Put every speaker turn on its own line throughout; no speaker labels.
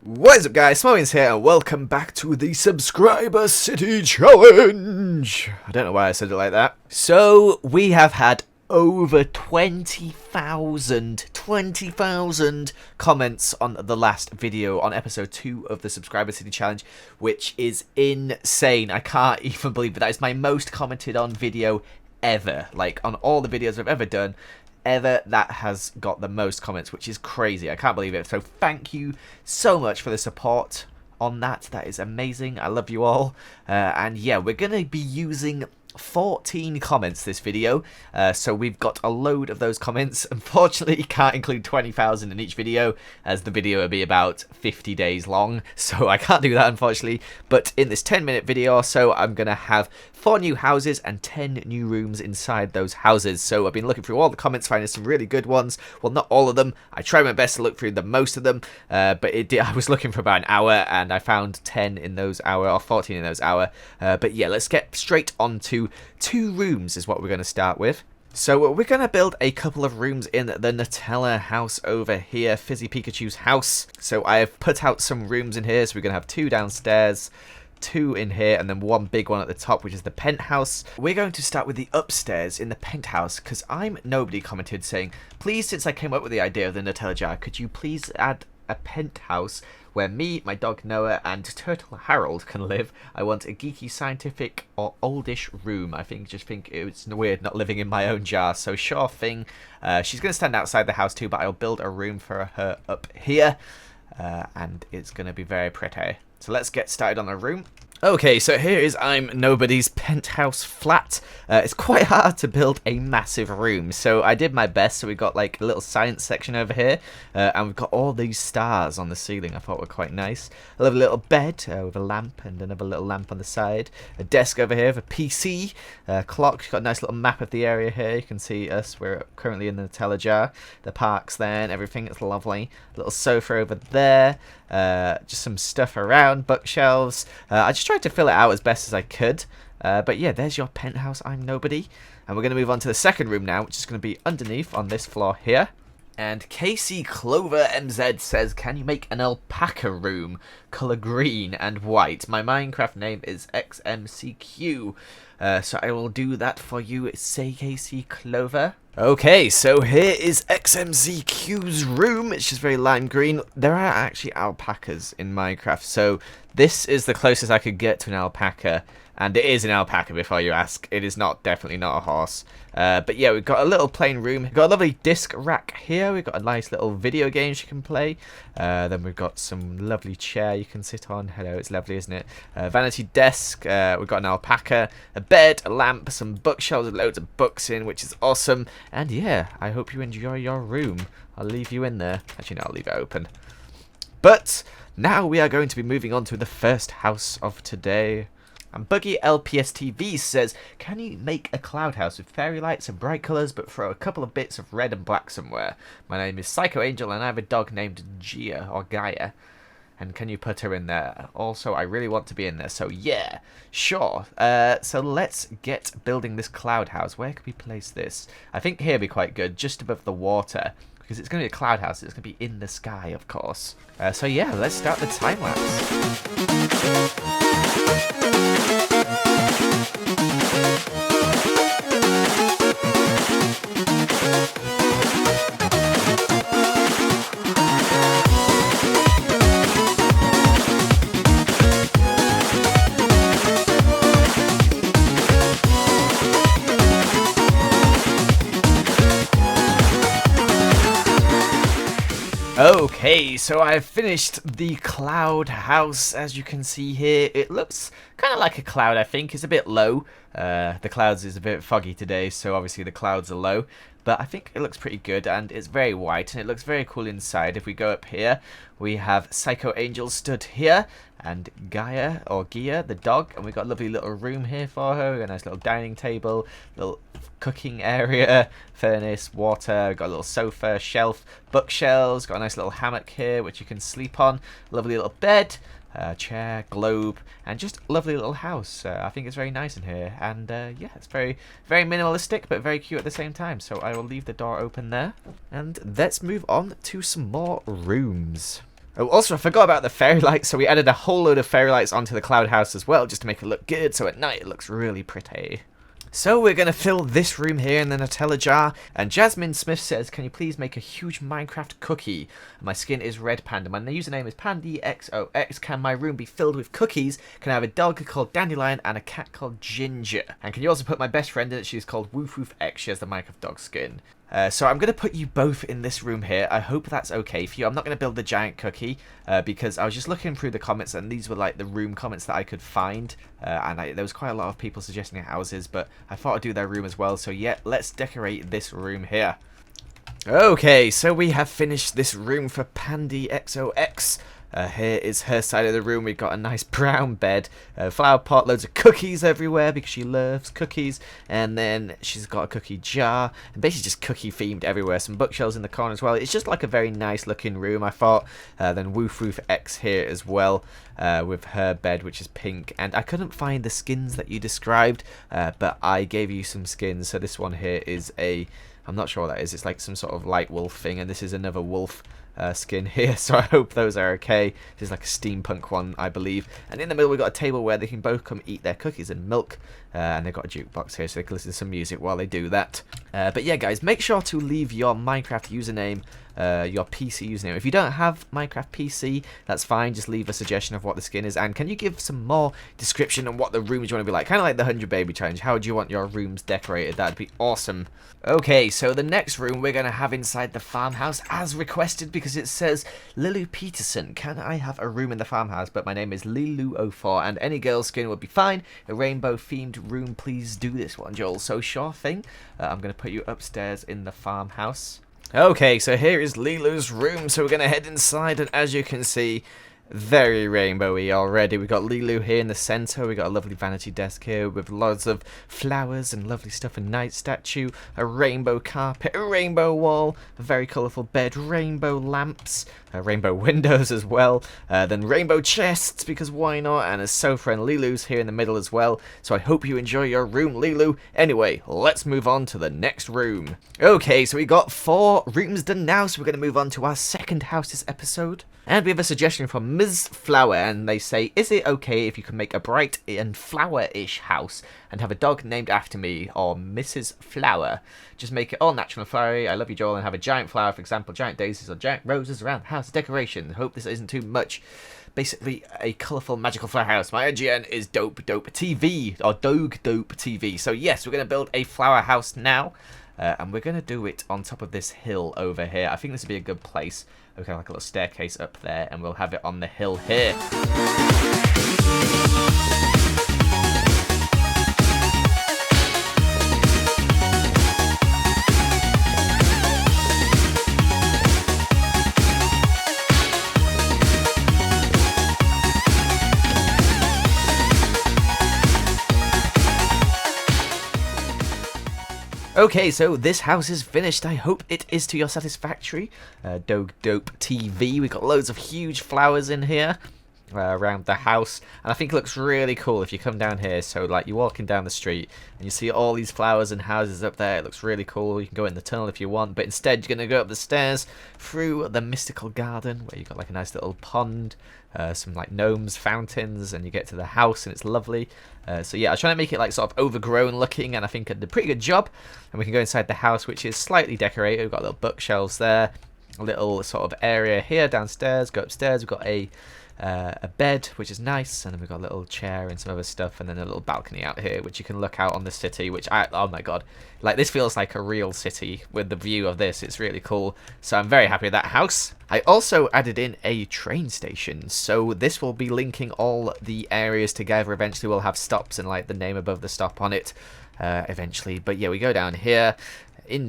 What is up, guys? Smallishbeans here, and welcome back to the Subscriber City Challenge. I don't know why I said it like that. So, we have had over 20,000 comments on the last video on episode 2 of the Subscriber City Challenge, which is insane. I can't even believe it. That is my most commented on video ever. Like, on all the videos I've ever done. That has got the most comments, which is crazy. I can't believe it. So thank you so much for the support on that. That is amazing. I love you all. And yeah, we're going to be using 14 comments this video, so we've got a load of those comments. Unfortunately, can't include 20,000 in each video, as the video will be about 50 days long, so I can't do that, unfortunately. But in this 10-minute video or so, I'm going to have 4 new houses and 10 new rooms inside those houses. So I've been looking through all the comments, finding some really good ones. Well, not all of them. I tried my best to look through most of them, but I was looking for about an hour, and I found 10 in those hour, or 14 in those hour. But yeah, let's get straight on to 2 rooms is what we're going to start with. So we're going to build a couple of rooms in the Nutella house over here, Fizzy Pikachu's house. So I have put out some rooms in here, so we're going to have 2 downstairs, 2 in here, and then 1 big one at the top, which is the penthouse. We're going to start with the upstairs in the penthouse, because Nobody commented saying, please, since I came up with the idea of the Nutella jar, could you please add a penthouse where me, my dog Noah, and Turtle Harold can live. I want a geeky, scientific, or oldish room. Just think it's weird not living in my own jar, so sure thing. She's going to stand outside the house too, but I'll build a room for her up here, and it's going to be very pretty. So let's get started on the room. Okay, so here is Nobody's penthouse flat. It's quite hard to build a massive room, so I did my best. So we got like a little science section over here, and we've got all these stars on the ceiling. I thought were quite nice. I love a little bed with a lamp and another little lamp on the side. A desk over here with a PC, clock. Got a nice little map of the area here. You can see us. We're currently in the Nutella jar. The parks there and everything. It's lovely. Little sofa over there. Just some stuff around, bookshelves. I just tried to fill it out as best as I could. But yeah, there's your penthouse, Nobody. And we're going to move on to the second room now, which is going to be underneath on this floor here. And Casey Clover MZ says, can you make an alpaca room, colour green and white? My Minecraft name is XMCQ. So I will do that for you, say Casey Clover. Okay, so here is XMCQ's room. It's just very lime green. There are actually alpacas in Minecraft, so this is the closest I could get to an alpaca. And it is an alpaca, before you ask. It is definitely not a horse. But yeah, we've got a little plain room. We've got a lovely disc rack here. We've got a nice little video games you can play. Then we've got some lovely chair you can sit on. Hello, it's lovely, isn't it? Vanity desk. We've got an alpaca, a bed, a lamp, some bookshelves with loads of books in, which is awesome. And yeah, I hope you enjoy your room. I'll leave you in there. Actually, no, I'll leave it open. But now we are going to be moving on to the first house of today. And Buggy LPSTV says, can you make a cloud house with fairy lights and bright colours, but throw a couple of bits of red and black somewhere? My name is Psycho Angel, and I have a dog named Gia, or Gaia. And can you put her in there? Also, I really want to be in there, so yeah, sure. So let's get building this cloud house. Where can we place this? I think here would be quite good, just above the water, because it's going to be a cloud house. It's going to be in the sky, of course. So yeah, let's start the time lapse. Okay, so I've finished the cloud house. As you can see here, it looks kind of like a cloud, I think. It's a bit low. The clouds is a bit foggy today, so obviously the clouds are low. But I think it looks pretty good, and it's very white, and it looks very cool inside. If we go up here, we have Psycho Angel stood here, and Gaia, or Gia, the dog, and we've got a lovely little room here for her. We've got a nice little dining table, little cooking area, furnace, water, we've got a little sofa, shelf, bookshelves, got a nice little hammock here, which you can sleep on, lovely little bed, chair, globe, and just a lovely little house. I think it's very nice in here, and yeah, it's very minimalistic, but very cute at the same time. So I will leave the door open there, and let's move on to some more rooms. Oh, also, I forgot about the fairy lights, so we added a whole load of fairy lights onto the cloud house as well, just to make it look good, so at night it looks really pretty. So we're going to fill this room here in the Nutella jar, and Jasmine Smith says, can you please make a huge Minecraft cookie? My skin is Red Panda. My username is PandyXOX. Can my room be filled with cookies? Can I have a dog called Dandelion and a cat called Ginger? And can you also put my best friend in it? She's called Woof Woof X. She has the Minecraft dog skin. So I'm going to put you both in this room here. I hope that's okay for you. I'm not going to build the giant cookie because I was just looking through the comments and these were like the room comments that I could find. And there was quite a lot of people suggesting houses, but I thought I'd do their room as well. So yeah, let's decorate this room here. Okay, so we have finished this room for PandyXOX. Here is her side of the room. We've got a nice brown bed, flower pot, loads of cookies everywhere because she loves cookies, and then she's got a cookie jar, and basically just cookie themed everywhere. Some bookshelves in the corner as well. It's just like a very nice looking room, I thought. Then Woof Woof X here as well, with her bed, which is pink, and I couldn't find the skins that you described, but I gave you some skins. So this one here is I'm not sure what that is. It's like some sort of light wolf thing, and this is another wolf skin here, so I hope those are okay. This is like a steampunk one, I believe. And in the middle we've got a table where they can both come eat their cookies and milk, and they've got a jukebox here so they can listen to some music while they do that. But yeah guys, make sure to leave your Minecraft username, your PC username. If you don't have Minecraft PC, that's fine, just leave a suggestion of what the skin is, and can you give some more description on what the rooms you want to be like, kind of like the 100 baby challenge. How would you want your rooms decorated? That'd be awesome. Okay, so the next room we're going to have inside the farmhouse as requested, because it says Lilu Peterson, can I have a room in the farmhouse, but my name is Lilu04 and any girl skin would be fine. A rainbow themed room, please do this one, Joel. So sure thing, I'm going to put you upstairs in the farmhouse. Okay, so here is Lilu's room, so we're going to head inside, and as you can see, very rainbowy already. We've got Lilu here in the centre. We've got a lovely vanity desk here with lots of flowers and lovely stuff, a night statue, a rainbow carpet, a rainbow wall, a very colourful bed, rainbow lamps, rainbow windows as well, then rainbow chests, because why not, and a sofa, and Lilu's here in the middle as well. So I hope you enjoy your room, Lilu. Anyway, let's move on to the next room. Okay, so we got 4 rooms done now, so we're going to move on to our second house this episode. And we have a suggestion from Ms. Flower, and they say, is it okay if you can make a bright and flower-ish house and have a dog named after me, or Mrs. Flower? Just make it all natural and flowery. I love you, Joel, and have a giant flower, for example, giant daisies or giant roses around the house decoration. Hope this isn't too much. Basically, a colourful, magical flower house. My IGN is Dope TV, or Dope TV. So yes, we're going to build a flower house now. And we're going to do it on top of this hill over here. I think this would be a good place. Okay, like a little staircase up there, and we'll have it on the hill here. Okay, so this house is finished. I hope it is to your satisfactory. Dope TV. We've got loads of huge flowers in here around the house, and I think it looks really cool if you come down here. So like you're walking down the street and you see all these flowers and houses up there. It looks really cool. You can go in the tunnel if you want, but instead you're going to go up the stairs through the mystical garden where you've got like a nice little pond, some like gnomes, fountains, and you get to the house and it's lovely. So yeah, I was trying to make it like sort of overgrown looking, and I think I did a pretty good job. And we can go inside the house, which is slightly decorated. We've got little bookshelves there, a little sort of area here downstairs. Go upstairs, we've got a bed, which is nice, and then we've got a little chair and some other stuff, and then a little balcony out here which you can look out on the city, which oh my god, like this feels like a real city with the view of this. It's really cool, so I'm very happy with that house. I also added in a train station, so this will be linking all the areas together. Eventually we'll have stops and like the name above the stop on it eventually. But yeah, we go down here,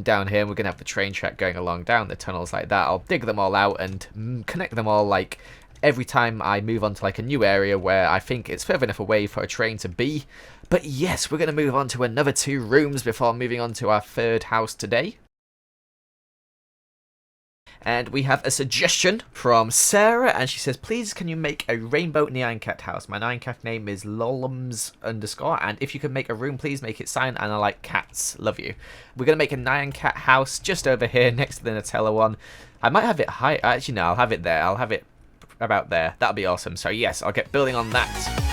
down here, and we're gonna have the train track going along down the tunnels like that. I'll dig them all out and connect them all like every time I move on to like a new area where I think it's further enough away for a train to be. But yes, we're going to move on to another 2 rooms before moving on to our third house today. And we have a suggestion from Sarah, and she says, please can you make a rainbow Nyan cat house? My Nyan cat name is lolums_, and if you can make a room, please make it sign, and I like cats. Love you. We're going to make a Nyan cat house just over here next to the Nutella one. I might have it high. Actually, no, I'll have it there. I'll have it about there. That'll be awesome. So yes, I'll get building on that.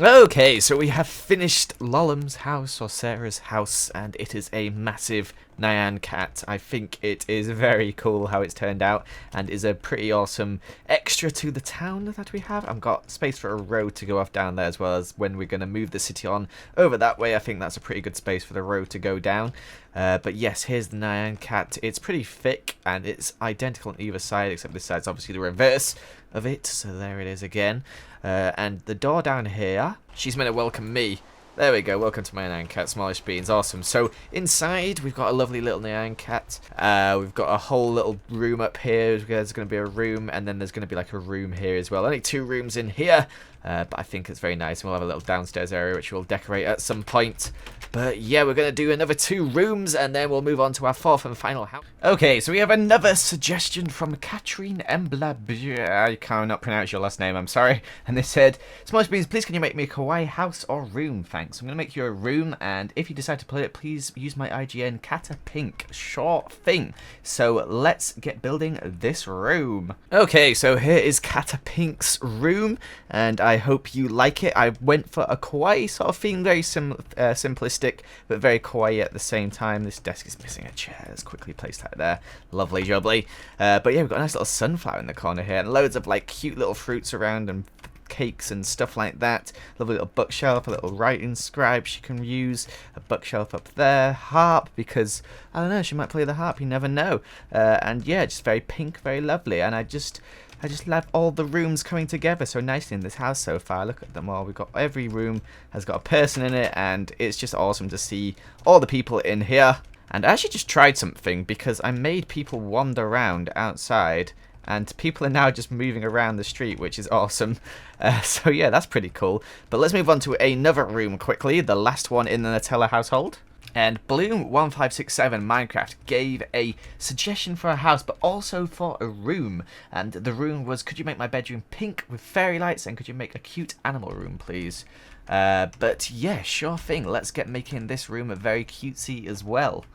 Okay, so we have finished Lollum's house, or Sarah's house, and it is a massive Nyan cat. I think it is very cool how it's turned out, and is a pretty awesome extra to the town that we have. I've got space for a road to go off down there, as well as when we're going to move the city on over that way. I think that's a pretty good space for the road to go down. But yes, here's the Nyan cat. It's pretty thick, and it's identical on either side, except this side's obviously the reverse of it. So there it is again. And the door down here, she's meant to welcome me. There we go, welcome to my Nyan cat, Smallishbeans, awesome. So inside, we've got a lovely little Nyan cat. We've got a whole little room up here. There's going to be a room, and then there's going to be like a room here as well. Only 2 rooms in here, but I think it's very nice. We'll have a little downstairs area, which we'll decorate at some point. But yeah, we're going to do another 2 rooms, and then we'll move on to our 4th and final house. Okay, so we have another suggestion from Katrine Embla. I cannot pronounce your last name, I'm sorry. And they said, Smallishbeans, please can you make me a kawaii house or room? Thanks. I'm going to make you a room, and if you decide to play it, please use my IGN Catapink. Sure thing. So let's get building this room. Okay, so here is Catapink's room, and I hope you like it. I went for a kawaii sort of theme, very simplistic, but very kawaii at the same time. This desk is missing a chair. Let's quickly place that there. Lovely jubbly. But yeah, we've got a nice little sunflower in the corner here, and loads of like cute little fruits around, and cakes and stuff like that. Lovely little bookshelf, a little writing scribe she can use, a bookshelf up there, harp, because I don't know, she might play the harp, you never know. And yeah, just very pink, very lovely, and I just love all the rooms coming together so nicely in this house so far. Look at them all. We've got every room has got a person in it, and it's just awesome to see all the people in here. And I actually just tried something, because I made people wander around outside, and people are now just moving around the street, which is awesome. So yeah, that's pretty cool. But let's move on to another room quickly, the last one in the Nutella household. And Bloom1567 Minecraft gave a suggestion for a house, but also for a room. And the room was, could you make my bedroom pink with fairy lights, and could you make a cute animal room, please? But yeah, sure thing. Let's get making this room a very cutesy as well.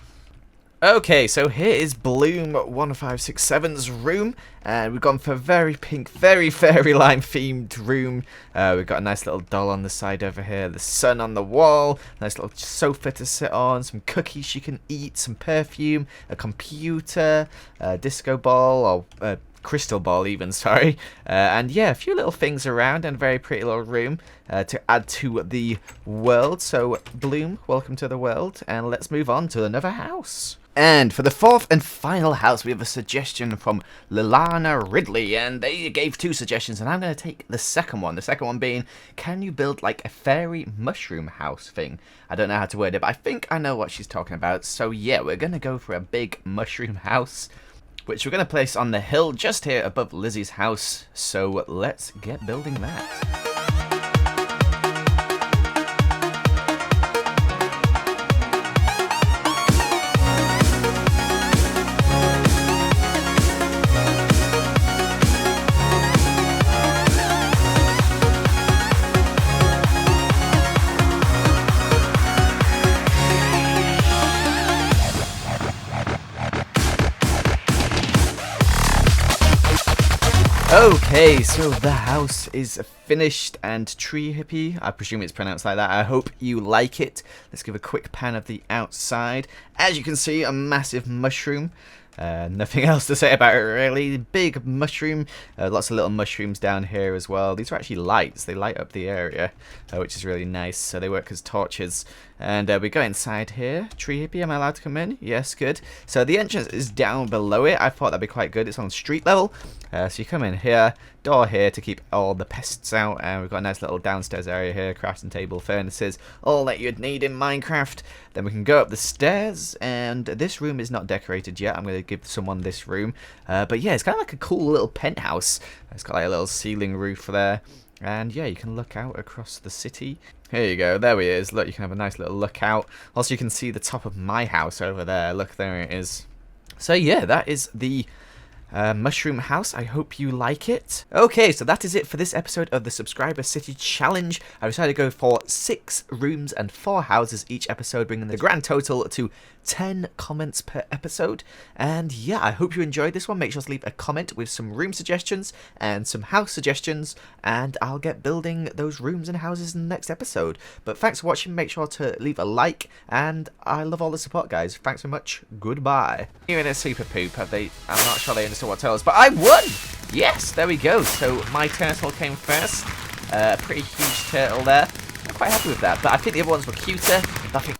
Okay, so here is Bloom1567's room, and we've gone for a very pink, very fairyline themed room. We've got a nice little doll on the side over here, the sun on the wall, nice little sofa to sit on, some cookies you can eat, some perfume, a computer, a disco ball, or crystal ball even, sorry. And yeah, a few little things around, and a very pretty little room to add to the world. So Bloom, welcome to the world, and let's move on to another house. And for the 4th and final house, we have a suggestion from Lilana Ridley, and they gave 2 suggestions, and I'm going to take the second one. The second one being, can you build like a fairy mushroom house thing? I don't know how to word it, but I think I know what she's talking about. So yeah, we're going to go for a big mushroom house, which we're going to place on the hill just here above Lizzie's house. So let's get building that. Okay, so the house is finished, and tree hippie, I presume it's pronounced like that. I hope you like it. Let's give a quick pan of the outside. As you can see, a massive mushroom. Nothing else to say about it really. Big mushroom, lots of little mushrooms down here as well. These are actually lights, they light up the area, which is really nice. So they work as torches. And we go inside here. Tree hippie, am I allowed to come in? Yes, good. So the entrance is down below it. I thought that'd be quite good. It's on street level. So you come in here, door here to keep all the pests out, and we've got a nice little downstairs area here, crafting table, furnaces, all that you'd need in Minecraft. Then we can go up the stairs, and this room is not decorated yet. I'm going to give someone this room. But yeah, it's kind of like a cool little penthouse. It's got like a little ceiling roof there. And yeah, you can look out across the city. Here you go, there he is. Look, you can have a nice little look out. Also, you can see the top of my house over there. Look, there it is. So yeah, that is the mushroom house. I hope you like it. Okay, so that is it for this episode of the Subscriber City Challenge. I decided to go for 6 rooms and 4 houses each episode, bringing the grand total to 10 comments per episode. And yeah, I hope you enjoyed this one. Make sure to leave a comment with some room suggestions and some house suggestions, and I'll get building those rooms and houses in the next episode. But thanks for watching. Make sure to leave a like, and I love all the support, guys. Thanks so much. Goodbye. You're in a super poop, have they? I'm not sure they understood what tell us, but I won! Yes, there we go. So my turtle came first. Pretty huge turtle there. I'm quite happy with that, but I think the other ones were cuter. I think